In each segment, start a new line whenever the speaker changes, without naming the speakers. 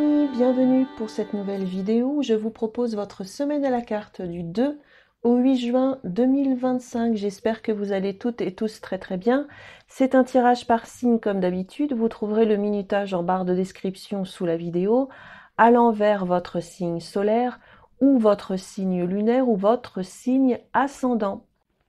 amis, bienvenue pour cette nouvelle vidéo où je vous propose votre semaine à la carte du 2 au 8 juin 2025. J'espère que vous allez toutes et tous très bien. C'est un tirage par signe comme d'habitude. Vous trouverez le minutage en barre de description sous la vidéo. À l'envers, votre signe solaire ou votre signe lunaire ou votre signe ascendant.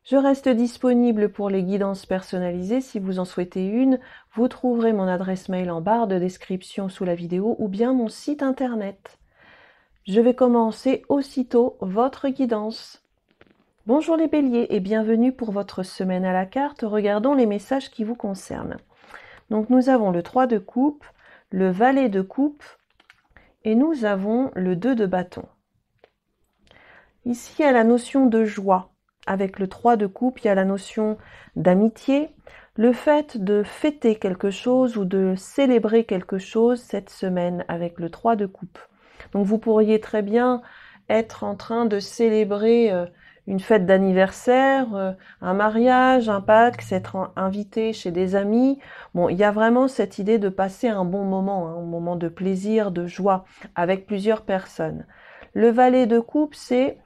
Je reste disponible pour les guidances personnalisées si vous en souhaitez une. Vous trouverez mon adresse mail en barre de description sous la vidéo ou bien mon site internet. Je vais commencer aussitôt votre guidance. Bonjour les béliers et bienvenue pour votre semaine à la carte. Regardons les messages qui vous concernent. Donc nous avons le 3 de coupe, le valet de coupe et nous avons le 2 de bâton. Ici, il y a la notion de joie. Avec le 3 de coupe, il y a la notion d'amitié, le fait de fêter quelque chose ou de célébrer quelque chose cette semaine avec le 3 de coupe. Donc vous pourriez très bien être en train de célébrer une fête d'anniversaire, un mariage, un Pâques, être invité chez des amis. Bon, il y a vraiment cette idée de passer un bon moment, un moment de plaisir, de joie avec plusieurs personnes. Le valet de coupe, c'est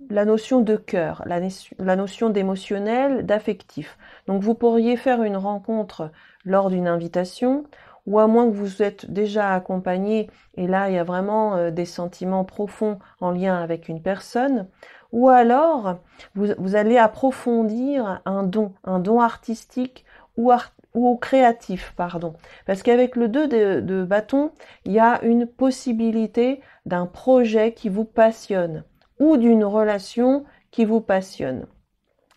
la notion de cœur, la notion d'émotionnel, d'affectif. Donc vous pourriez faire une rencontre lors d'une invitation, ou à moins que vous êtes déjà accompagné, et là il y a vraiment des sentiments profonds en lien avec une personne, ou alors vous allez approfondir un don artistique ou créatif, pardon. Parce qu'avec le 2 de bâton, il y a une possibilité d'un projet qui vous passionne ou d'une relation qui vous passionne.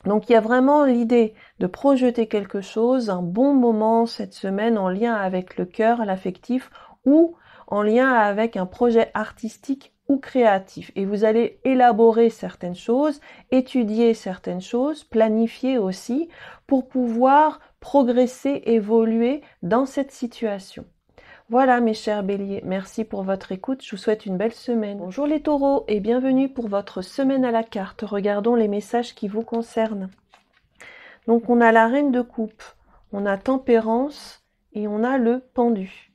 Donc il y a vraiment l'idée de projeter quelque chose, un bon moment cette semaine en lien avec le cœur, l'affectif ou en lien avec un projet artistique ou créatif. Et vous allez élaborer certaines choses, étudier certaines choses, planifier aussi pour pouvoir progresser, évoluer dans cette situation. Voilà mes chers béliers, merci pour votre écoute, je vous souhaite une belle semaine. Bonjour les taureaux et bienvenue pour votre semaine à la carte. Regardons les messages qui vous concernent. Donc on a la reine de coupe, on a tempérance et on a le pendu.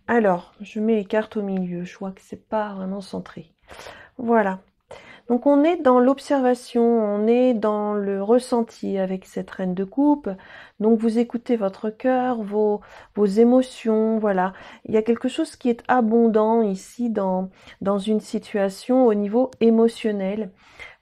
Alors, je mets les cartes au milieu, je vois que c'est pas vraiment centré. Voilà. Donc on est dans l'observation, on est dans le ressenti avec cette reine de coupe. Donc vous écoutez votre cœur, vos émotions, voilà. Il y a quelque chose qui est abondant ici dans une situation au niveau émotionnel.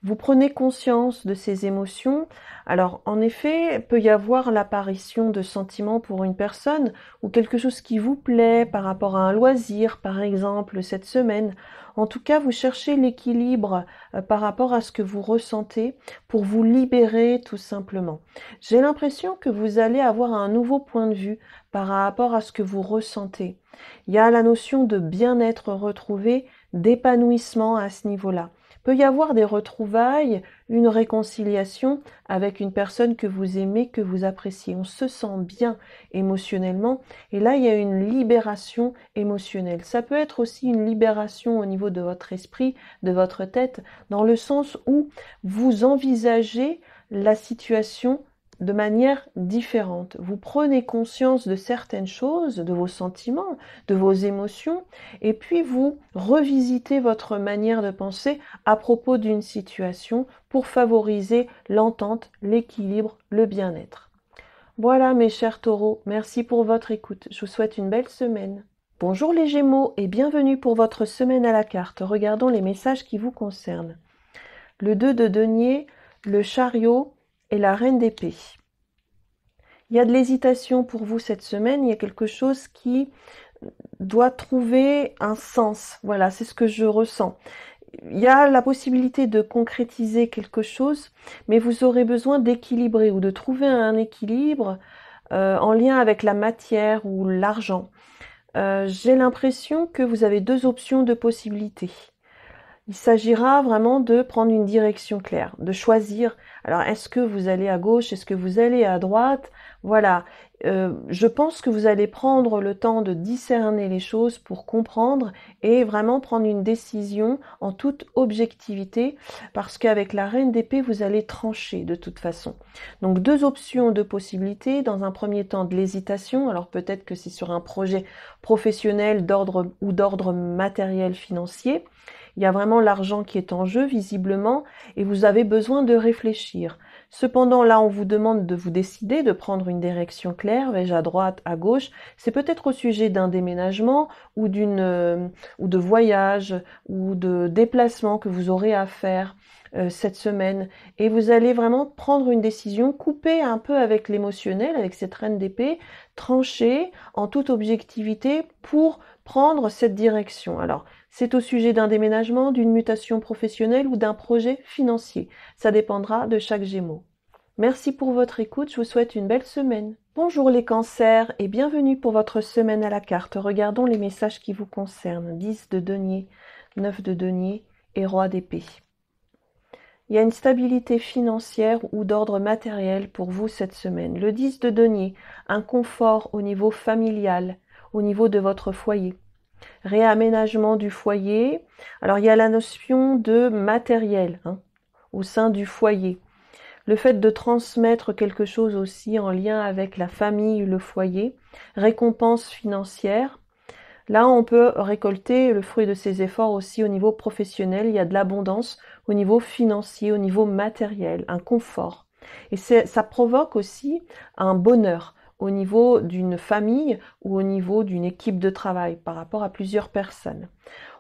Vous prenez conscience de ces émotions. Alors, en effet, il peut y avoir l'apparition de sentiments pour une personne ou quelque chose qui vous plaît par rapport à un loisir, par exemple, cette semaine. En tout cas, vous cherchez l'équilibre par rapport à ce que vous ressentez pour vous libérer tout simplement. J'ai l'impression que vous allez avoir un nouveau point de vue par rapport à ce que vous ressentez. Il y a la notion de bien-être retrouvé, d'épanouissement à ce niveau-là. Il peut y avoir des retrouvailles, une réconciliation avec une personne que vous aimez, que vous appréciez. On se sent bien émotionnellement et là, il y a une libération émotionnelle. Ça peut être aussi une libération au niveau de votre esprit, de votre tête, dans le sens où vous envisagez la situation de manière différente. Vous prenez conscience de certaines choses, de vos sentiments, de vos émotions, et puis vous revisitez votre manière de penser à propos d'une situation pour favoriser l'entente, l'équilibre, le bien-être. Voilà mes chers taureaux, merci pour votre écoute. Je vous souhaite une belle semaine. Bonjour les Gémeaux et bienvenue pour votre semaine à la carte. Regardons les messages qui vous concernent. Le 2 de denier, le chariot et la reine d'épée. Il y a de l'hésitation pour vous cette semaine, il y a quelque chose qui doit trouver un sens. Voilà, c'est ce que je ressens. Il y a la possibilité de concrétiser quelque chose, mais vous aurez besoin d'équilibrer ou de trouver un équilibre en lien avec la matière ou l'argent. J'ai l'impression que vous avez deux options de possibilités. Il s'agira vraiment de prendre une direction claire, de choisir. Alors, est-ce que vous allez à gauche? Est-ce que vous allez à droite? Voilà. Je pense que vous allez prendre le temps de discerner les choses pour comprendre et vraiment prendre une décision en toute objectivité, parce qu'avec la reine d'épée, vous allez trancher de toute façon. Donc, deux options, deux possibilités. Dans un premier temps, de l'hésitation. Alors, peut-être que c'est sur un projet professionnel d'ordre ou d'ordre matériel financier. Il y a vraiment l'argent qui est en jeu, visiblement, et vous avez besoin de réfléchir. Cependant, là, on vous demande de vous décider, de prendre une direction claire, vais-je à droite, à gauche. C'est peut-être au sujet d'un déménagement ou ou de voyage ou de déplacement que vous aurez à faire cette semaine. Et vous allez vraiment prendre une décision, couper un peu avec l'émotionnel, avec cette reine d'épée, trancher en toute objectivité pour prendre cette direction. Alors, c'est au sujet d'un déménagement, d'une mutation professionnelle ou d'un projet financier. Ça dépendra de chaque Gémeaux. Merci pour votre écoute, je vous souhaite une belle semaine. Bonjour les cancers et bienvenue pour votre semaine à la carte. Regardons les messages qui vous concernent. 10 de denier, 9 de denier et roi d'épée. Il y a une stabilité financière ou d'ordre matériel pour vous cette semaine. Le 10 de denier, un confort au niveau familial, au niveau de votre foyer. Réaménagement du foyer. Alors, il y a la notion de matériel au sein du foyer. Le fait de transmettre quelque chose aussi en lien avec la famille, le foyer. Récompense financière. Là, on peut récolter le fruit de ses efforts aussi au niveau professionnel. Il y a de l'abondance au niveau financier, au niveau matériel, un confort. Et ça provoque aussi un bonheur au niveau d'une famille ou au niveau d'une équipe de travail par rapport à plusieurs personnes.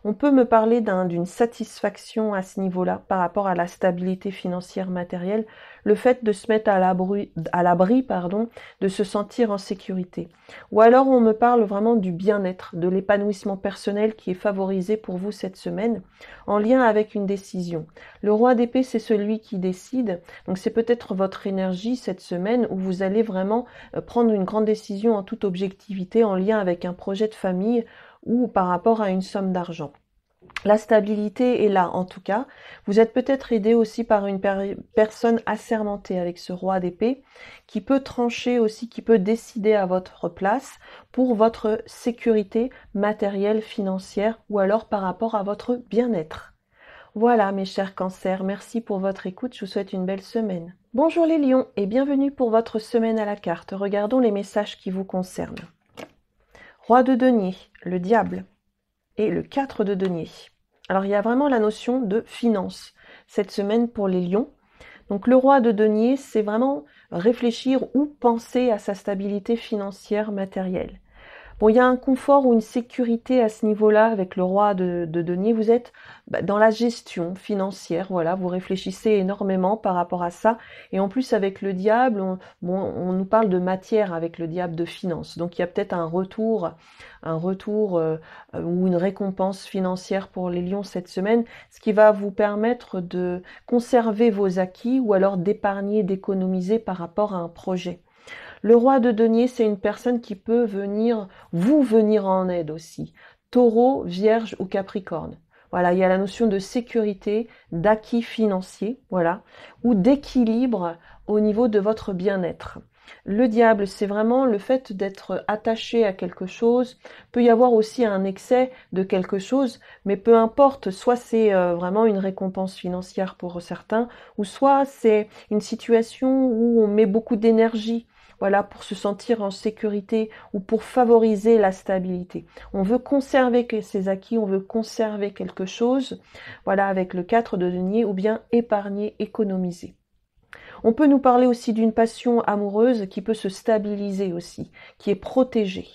On peut me parler d'une satisfaction à ce niveau-là par rapport à la stabilité financière matérielle, le fait de se mettre à l'abri, de se sentir en sécurité. Ou alors on me parle vraiment du bien-être, de l'épanouissement personnel qui est favorisé pour vous cette semaine, en lien avec une décision. Le roi d'épée, c'est celui qui décide, donc c'est peut-être votre énergie cette semaine où vous allez vraiment prendre une grande décision en toute objectivité, en lien avec un projet de famille ou par rapport à une somme d'argent. La stabilité est là en tout cas. Vous êtes peut-être aidé aussi par une personne assermentée avec ce roi d'épée qui peut trancher aussi, qui peut décider à votre place pour votre sécurité matérielle, financière ou alors par rapport à votre bien-être. Voilà mes chers cancers, merci pour votre écoute, je vous souhaite une belle semaine. Bonjour les lions et bienvenue pour votre semaine à la carte. Regardons les messages qui vous concernent. Roi de denier, le diable et le 4 de denier. Alors il y a vraiment la notion de finance cette semaine pour les lions. Donc le roi de denier, c'est vraiment réfléchir ou penser à sa stabilité financière matérielle. Bon, il y a un confort ou une sécurité à ce niveau-là avec le roi de denier. Vous êtes dans la gestion financière, voilà, vous réfléchissez énormément par rapport à ça. Et en plus, avec le diable, on nous parle de matière avec le diable de finance. Donc, il y a peut-être un retour ou une récompense financière pour les lions cette semaine, ce qui va vous permettre de conserver vos acquis ou alors d'épargner, d'économiser par rapport à un projet. Le roi de denier, c'est une personne qui peut vous venir en aide aussi. Taureau, Vierge ou Capricorne. Voilà, il y a la notion de sécurité, d'acquis financier, voilà, ou d'équilibre au niveau de votre bien-être. Le diable, c'est vraiment le fait d'être attaché à quelque chose. Peut y avoir aussi un excès de quelque chose, mais peu importe, soit c'est vraiment une récompense financière pour certains, ou soit c'est une situation où on met beaucoup d'énergie, voilà, pour se sentir en sécurité ou pour favoriser la stabilité. On veut conserver ses acquis, on veut conserver quelque chose, voilà, avec le 4 de denier, ou bien épargner, économiser. On peut nous parler aussi d'une passion amoureuse qui peut se stabiliser aussi, qui est protégée.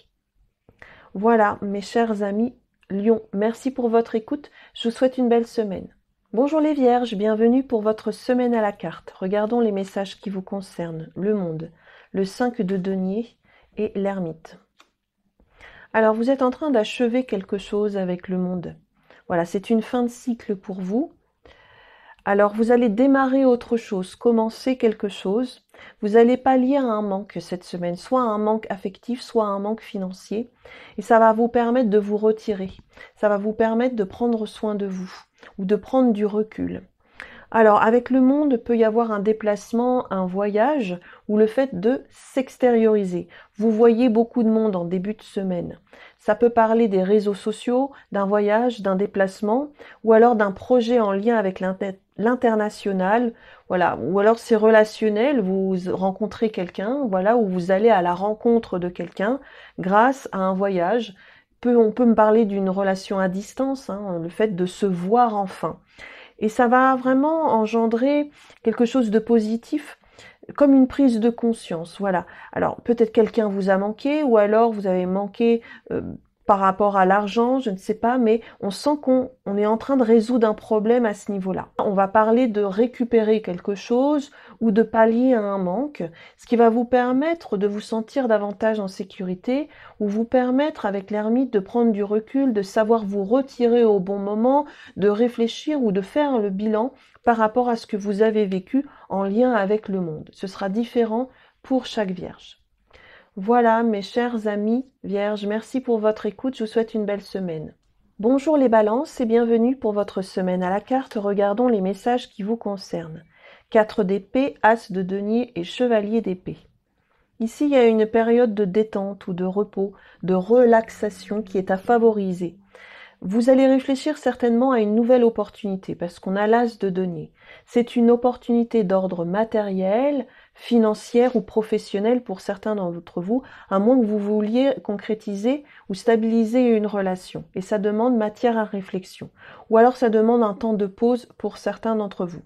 Voilà, mes chers amis Lions, merci pour votre écoute. Je vous souhaite une belle semaine. Bonjour les Vierges, bienvenue pour votre semaine à la carte. Regardons les messages qui vous concernent. Le monde, le 5 de denier et l'ermite. Alors, vous êtes en train d'achever quelque chose avec le monde. Voilà, c'est une fin de cycle pour vous. Alors, vous allez démarrer autre chose, commencer quelque chose. Vous allez pallier à un manque cette semaine, soit un manque affectif, soit un manque financier. Et ça va vous permettre de vous retirer. Ça va vous permettre de prendre soin de vous ou de prendre du recul. Alors, avec le monde, peut y avoir un déplacement, un voyage ou le fait de s'extérioriser. Vous voyez beaucoup de monde en début de semaine. Ça peut parler des réseaux sociaux, d'un voyage, d'un déplacement ou alors d'un projet en lien avec l'international. Voilà, ou alors c'est relationnel, vous rencontrez quelqu'un, voilà, ou vous allez à la rencontre de quelqu'un grâce à un voyage. On peut me parler d'une relation à distance, hein, le fait de se voir enfin. Et ça va vraiment engendrer quelque chose de positif, comme une prise de conscience, voilà. Alors peut-être quelqu'un vous a manqué, ou alors vous avez manqué par rapport à l'argent, je ne sais pas, mais on sent qu'on est en train de résoudre un problème à ce niveau-là. On va parler de récupérer quelque chose ou de pallier à un manque, ce qui va vous permettre de vous sentir davantage en sécurité ou vous permettre avec l'ermite de prendre du recul, de savoir vous retirer au bon moment, de réfléchir ou de faire le bilan par rapport à ce que vous avez vécu en lien avec le monde. Ce sera différent pour chaque vierge. Voilà, mes chers amis vierges, merci pour votre écoute, je vous souhaite une belle semaine. Bonjour les balances et bienvenue pour votre semaine à la carte. Regardons les messages qui vous concernent. 4 d'épée, as de denier et chevalier d'épée. Ici, il y a une période de détente ou de repos, de relaxation qui est à favoriser. Vous allez réfléchir certainement à une nouvelle opportunité parce qu'on a l'as de denier. C'est une opportunité d'ordre matériel, financière ou professionnelle pour certains d'entre vous, à moins que vous vouliez concrétiser ou stabiliser une relation. Et ça demande matière à réflexion. Ou alors ça demande un temps de pause pour certains d'entre vous.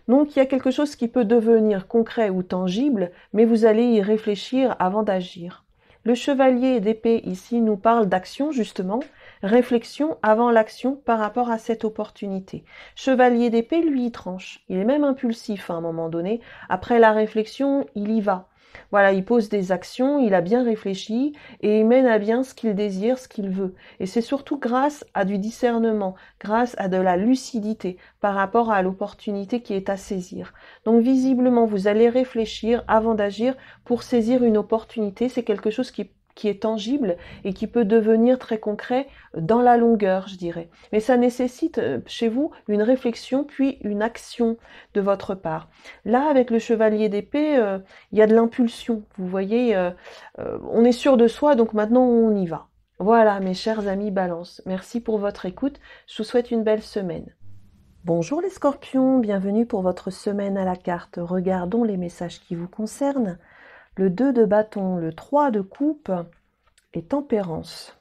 Donc il y a quelque chose qui peut devenir concret ou tangible, mais vous allez y réfléchir avant d'agir. Le chevalier d'épée ici nous parle d'action justement, réflexion avant l'action par rapport à cette opportunité. Chevalier d'épée, lui, il tranche. Il est même impulsif à un moment donné. Après la réflexion, il y va. Voilà, il pose des actions, il a bien réfléchi et il mène à bien ce qu'il désire, ce qu'il veut. Et c'est surtout grâce à du discernement, grâce à de la lucidité par rapport à l'opportunité qui est à saisir. Donc visiblement, vous allez réfléchir avant d'agir pour saisir une opportunité. C'est quelque chose qui est tangible et qui peut devenir très concret dans la longueur, je dirais. Mais ça nécessite chez vous une réflexion puis une action de votre part. Là, avec le chevalier d'épée, il y a de l'impulsion. Vous voyez, on est sûr de soi, donc maintenant on y va. Voilà, mes chers amis Balance. Merci pour votre écoute. Je vous souhaite une belle semaine. Bonjour les scorpions, bienvenue pour votre semaine à la carte. Regardons les messages qui vous concernent. Le 2 de bâton, le 3 de coupe et tempérance.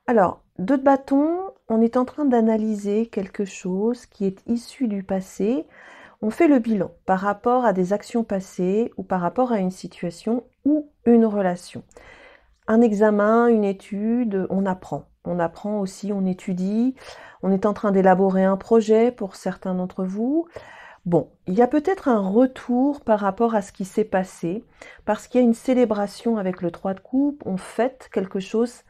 Alors, 2 de bâton, on est en train d'analyser quelque chose qui est issu du passé. On fait le bilan par rapport à des actions passées ou par rapport à une situation ou une relation. Un examen, une étude, on apprend. On apprend aussi, on étudie. On est en train d'élaborer un projet pour certains d'entre vous. Bon, il y a peut-être un retour par rapport à ce qui s'est passé, parce qu'il y a une célébration avec le 3 de coupe, on fête quelque chose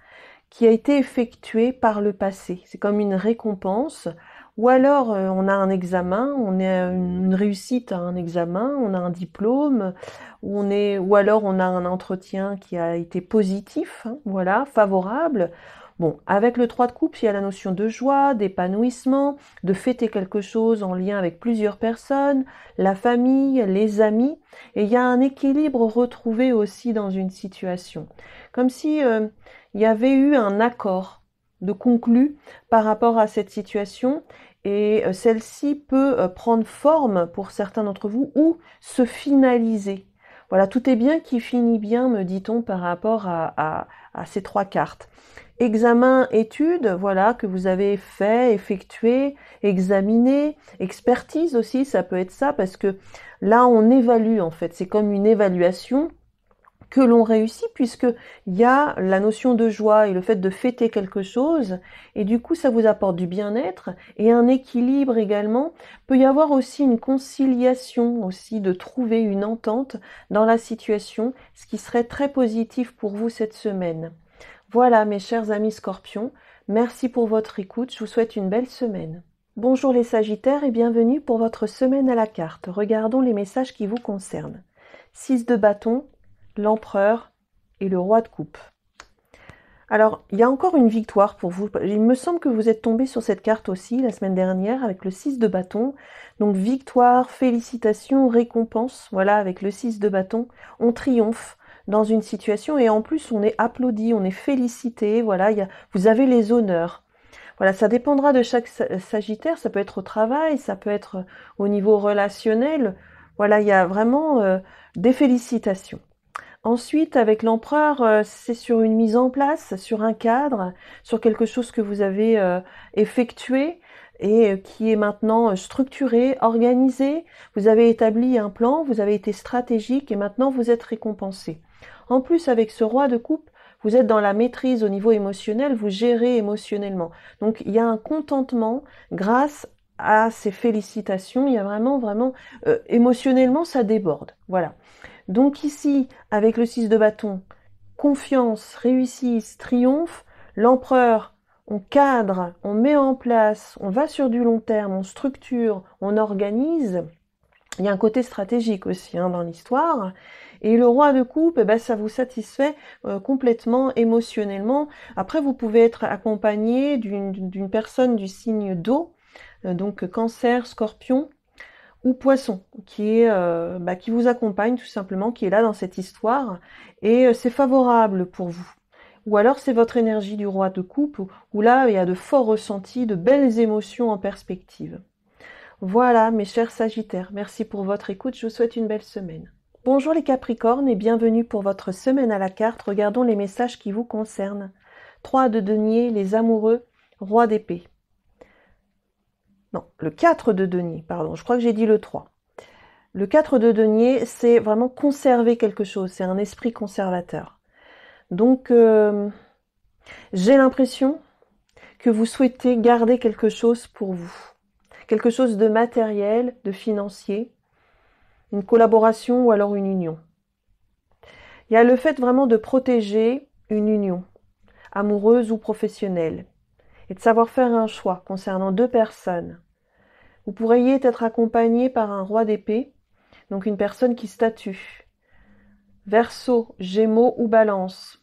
qui a été effectué par le passé. C'est comme une récompense, ou alors on a un examen, on a une réussite à un examen, on a un diplôme, ou alors on a un entretien qui a été positif, hein, voilà, favorable. Bon, avec le 3 de coupe, il y a la notion de joie, d'épanouissement, de fêter quelque chose en lien avec plusieurs personnes, la famille, les amis, et il y a un équilibre retrouvé aussi dans une situation. Comme si il y avait eu un accord de conclu par rapport à cette situation, et celle-ci peut prendre forme pour certains d'entre vous ou se finaliser. Voilà, tout est bien qui finit bien, me dit-on, par rapport à ces 3 cartes. Examen, étude, voilà, que vous avez fait, effectué, examiné, expertise aussi, ça peut être ça, parce que là, on évalue, en fait, c'est comme une évaluation que l'on réussit, puisqu'il y a la notion de joie et le fait de fêter quelque chose, et du coup, ça vous apporte du bien-être, et un équilibre également. Peut y avoir aussi une conciliation, aussi, de trouver une entente dans la situation, ce qui serait très positif pour vous cette semaine. Voilà, mes chers amis scorpions, merci pour votre écoute, je vous souhaite une belle semaine. Bonjour les Sagittaires et bienvenue pour votre semaine à la carte. Regardons les messages qui vous concernent. 6 de bâton, l'empereur et le roi de coupe. Alors, il y a encore une victoire pour vous. Il me semble que vous êtes tombé sur cette carte aussi la semaine dernière avec le 6 de bâton. Donc victoire, félicitations, récompense. Voilà, avec le 6 de bâton, on triomphe dans une situation et en plus on est applaudi, on est félicité. Voilà, vous avez les honneurs. Voilà, ça dépendra de chaque Sagittaire, ça peut être au travail, ça peut être au niveau relationnel. Voilà, il y a vraiment des félicitations. Ensuite, avec l'empereur, c'est sur une mise en place, sur un cadre, sur quelque chose que vous avez effectué et qui est maintenant structuré, organisé. Vous avez établi un plan, vous avez été stratégique et maintenant vous êtes récompensé. En plus, avec ce roi de coupe, vous êtes dans la maîtrise au niveau émotionnel, vous gérez émotionnellement. Donc, il y a un contentement grâce à ces félicitations. Il y a vraiment, émotionnellement, ça déborde. Voilà. Donc ici, avec le 6 de bâton, confiance, réussite, triomphe, l'empereur, on cadre, on met en place, on va sur du long terme, on structure, on organise. Il y a un côté stratégique aussi dans l'histoire. Et le roi de coupe, ça vous satisfait complètement émotionnellement. Après, vous pouvez être accompagné d'une personne du signe d'eau, donc cancer, scorpion, ou poisson, qui vous accompagne tout simplement, qui est là dans cette histoire, et c'est favorable pour vous. Ou alors c'est votre énergie du roi de coupe, où là il y a de forts ressentis, de belles émotions en perspective. Voilà mes chers Sagittaires, merci pour votre écoute, je vous souhaite une belle semaine. Bonjour les Capricornes et bienvenue pour votre semaine à la carte, regardons les messages qui vous concernent. 3 de denier, les amoureux, roi d'épée. Non, le 4 de denier, pardon, je crois que j'ai dit le 3. Le 4 de denier, c'est vraiment conserver quelque chose, c'est un esprit conservateur. Donc, j'ai l'impression que vous souhaitez garder quelque chose pour vous. Quelque chose de matériel, de financier, une collaboration ou alors une union. Il y a le fait vraiment de protéger une union, amoureuse ou professionnelle, et de savoir faire un choix concernant deux personnes. Vous pourriez être accompagné par un roi d'épée, donc une personne qui statue. Verseau, Gémeaux ou Balance.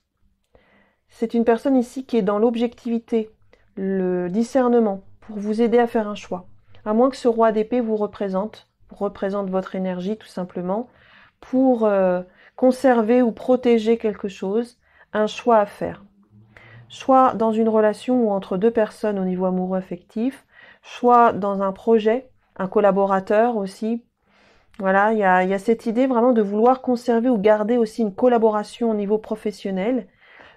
C'est une personne ici qui est dans l'objectivité, le discernement, pour vous aider à faire un choix. À moins que ce roi d'épée vous représente votre énergie tout simplement, pour conserver ou protéger quelque chose, un choix à faire. Soit dans une relation ou entre deux personnes au niveau amoureux affectif, soit dans un projet, un collaborateur aussi. Voilà, il y a cette idée vraiment de vouloir conserver ou garder aussi une collaboration au niveau professionnel,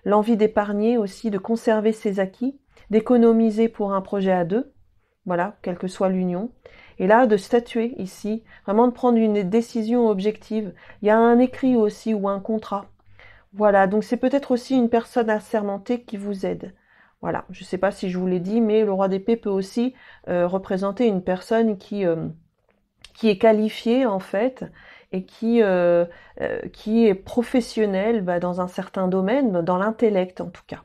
l'envie d'épargner aussi, de conserver ses acquis, d'économiser pour un projet à deux, voilà, quelle que soit l'union. Et là, de statuer ici, vraiment de prendre une décision objective. Il y a un écrit aussi ou un contrat. Voilà, donc c'est peut-être aussi une personne assermentée qui vous aide. Voilà, je ne sais pas si je vous l'ai dit, mais le roi d'épée peut aussi représenter une personne qui est qualifiée en fait et qui est professionnelle dans un certain domaine, dans l'intellect en tout cas.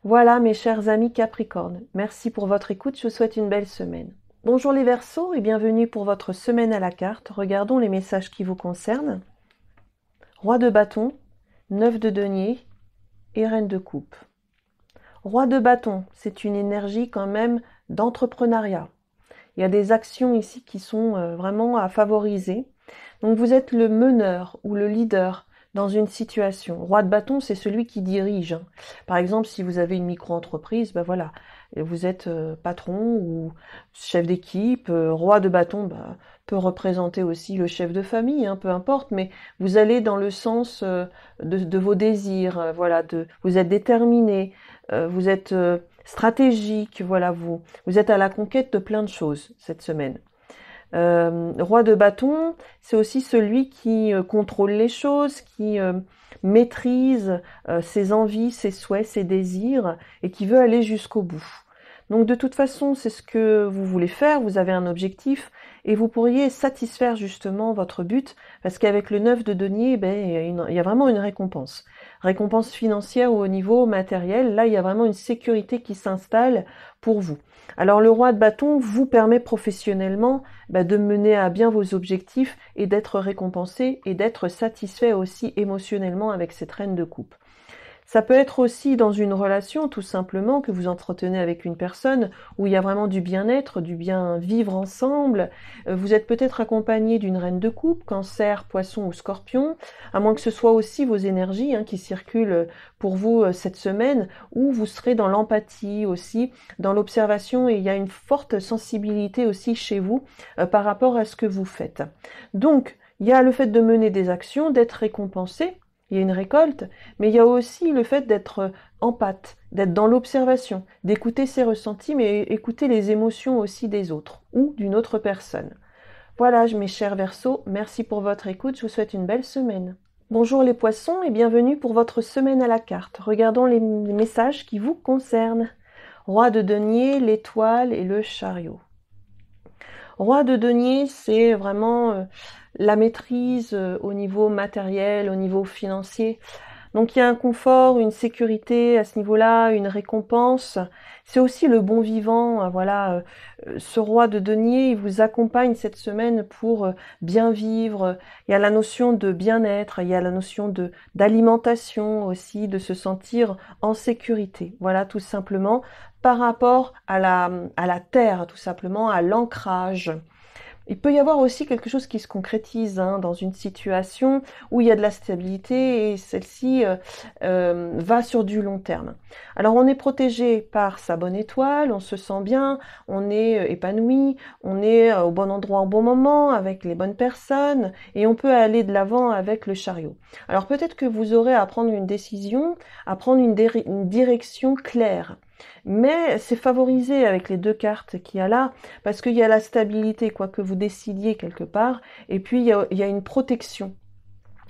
Voilà mes chers amis Capricorne, merci pour votre écoute, je vous souhaite une belle semaine. Bonjour les Verseaux et bienvenue pour votre semaine à la carte. Regardons les messages qui vous concernent. Roi de bâton, 9 de denier et reine de coupe. Roi de bâton, c'est une énergie quand même d'entrepreneuriat. Il y a des actions ici qui sont vraiment à favoriser. Donc vous êtes le meneur ou le leader dans une situation. Roi de bâton, c'est celui qui dirige. Par exemple, si vous avez une micro-entreprise, voilà, vous êtes patron ou chef d'équipe. Roi de bâton peut représenter aussi le chef de famille, peu importe, mais vous allez dans le sens de vos désirs. Voilà, vous êtes déterminé, vous êtes stratégique. Voilà, vous êtes à la conquête de plein de choses cette semaine. Roi de bâton, c'est aussi celui qui contrôle les choses, qui maîtrise ses envies, ses souhaits, ses désirs et qui veut aller jusqu'au bout. Donc de toute façon, c'est ce que vous voulez faire, vous avez un objectif et vous pourriez satisfaire justement votre but parce qu'avec le 9 de denier, il y a vraiment une récompense. Récompense financière ou au niveau matériel, là il y a vraiment une sécurité qui s'installe pour vous. Alors le roi de bâton vous permet professionnellement de mener à bien vos objectifs et d'être récompensé et d'être satisfait aussi émotionnellement avec cette reine de coupe. Ça peut être aussi dans une relation, tout simplement, que vous entretenez avec une personne où il y a vraiment du bien-être, du bien vivre ensemble. Vous êtes peut-être accompagné d'une reine de coupe, cancer, poisson ou scorpion, à moins que ce soit aussi vos énergies qui circulent pour vous cette semaine, où vous serez dans l'empathie aussi, dans l'observation, et il y a une forte sensibilité aussi chez vous par rapport à ce que vous faites. Donc, il y a le fait de mener des actions, d'être récompensé, il y a une récolte, mais il y a aussi le fait d'être empathe, d'être dans l'observation, d'écouter ses ressentis, mais écouter les émotions aussi des autres ou d'une autre personne. Voilà, mes chers Verseaux, merci pour votre écoute, je vous souhaite une belle semaine. Bonjour les poissons et bienvenue pour votre semaine à la carte. Regardons les messages qui vous concernent. Roi de denier, l'étoile et le chariot. Roi de denier, c'est vraiment la maîtrise au niveau matériel, au niveau financier. Donc il y a un confort, une sécurité à ce niveau-là, une récompense. C'est aussi le bon vivant. Voilà, ce roi de denier, il vous accompagne cette semaine pour bien vivre. Il y a la notion de bien-être, il y a la notion d'alimentation aussi, de se sentir en sécurité. Voilà, tout simplement par rapport à la terre, tout simplement à l'ancrage. Il peut y avoir aussi quelque chose qui se concrétise dans une situation où il y a de la stabilité et celle-ci va sur du long terme. Alors on est protégé par sa bonne étoile, on se sent bien, on est épanoui, on est au bon endroit au bon moment avec les bonnes personnes et on peut aller de l'avant avec le chariot. Alors peut-être que vous aurez à prendre une décision, à prendre une direction claire. Mais c'est favorisé avec les deux cartes qu'il y a là, parce qu'il y a la stabilité, quoi que vous décidiez quelque part, et puis il y a une protection.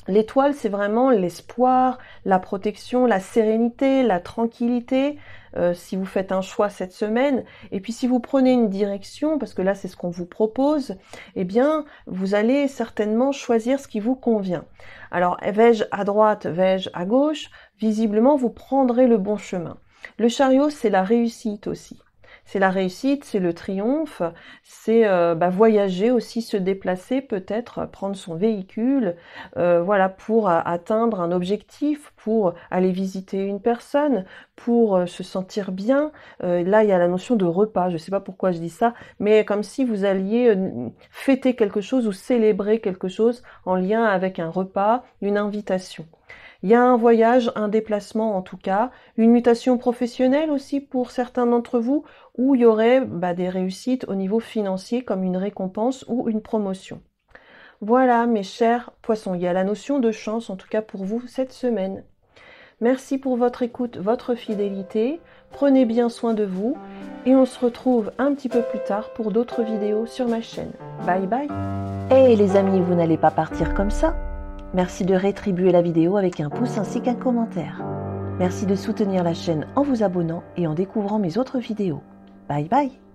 L'étoile, c'est vraiment l'espoir, la protection, la sérénité, la tranquillité, si vous faites un choix cette semaine. Et puis si vous prenez une direction, parce que là c'est ce qu'on vous propose, eh bien vous allez certainement choisir ce qui vous convient. Alors vais-je à droite, vais-je à gauche? Visiblement, vous prendrez le bon chemin. Le chariot, c'est la réussite aussi. C'est la réussite, c'est le triomphe, c'est voyager aussi, se déplacer, peut-être prendre son véhicule, voilà, pour atteindre un objectif, pour aller visiter une personne, pour se sentir bien. Là, il y a la notion de repas, je ne sais pas pourquoi je dis ça, mais comme si vous alliez fêter quelque chose ou célébrer quelque chose en lien avec un repas, une invitation. Il y a un voyage, un déplacement en tout cas, une mutation professionnelle aussi pour certains d'entre vous, où il y aurait des réussites au niveau financier comme une récompense ou une promotion. Voilà mes chers poissons, il y a la notion de chance en tout cas pour vous cette semaine. Merci pour votre écoute, votre fidélité, prenez bien soin de vous et on se retrouve un petit peu plus tard pour d'autres vidéos sur ma chaîne. Bye bye.
Hey les amis, vous n'allez pas partir comme ça. Merci de rétribuer la vidéo avec un pouce ainsi qu'un commentaire. Merci de soutenir la chaîne en vous abonnant et en découvrant mes autres vidéos. Bye bye!